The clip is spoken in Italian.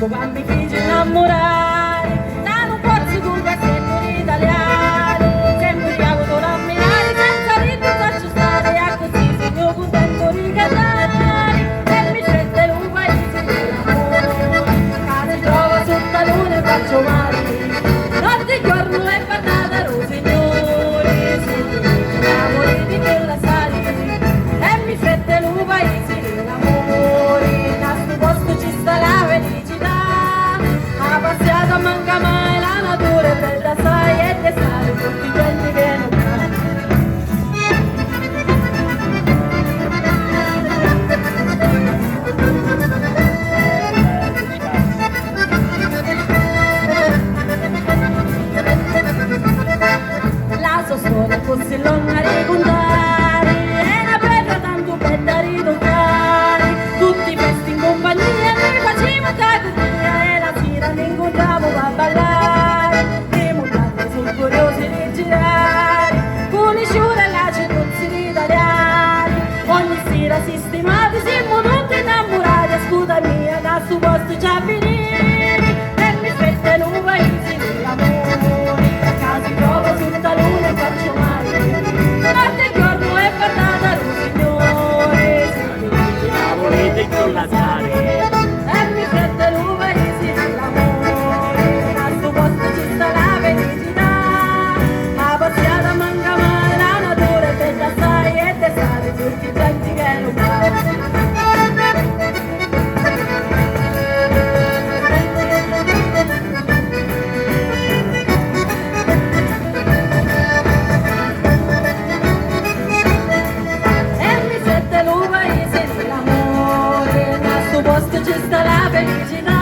ma mi fece innamorare, da un pozzo con cassetto italiano, sempre che avuto l'ammirare, senza ritmo faccio stare, a così sogno contento ricadare, e mi scende un paese dell'amore, che si trova sotto la luna e faccio male, notte e giorno è parlata, oh signore, siete amore di quella sali, e mi scende un paese dell'amore, da sto posto ci sta la felicità, la passata manca mai, la natura è bella sai e te sai, tutti i gente che non la sua storia fosse lunga da raccontare, è una bella tanto bella da ritoccare, tutti i festi in compagnia noi facciamo caconia e la sera ne incontravo a ballare, le montagne sono curiose di girare, con i sciure la circozzi italiani, ogni sera sistemati siamo tutti innamorati, scusa mia da su posto già venire, e mi fette un paese dell'amore, che si trova sotto luna e faccio male, notte e giorno è parlata lo signore, se la volete collassare, e mi fette un paese dell'amore, a sto posto ci sta la felicità, la passata manca mai, la natura è bella sai e te sai, tutti i gente che non posto ci sta la felicità.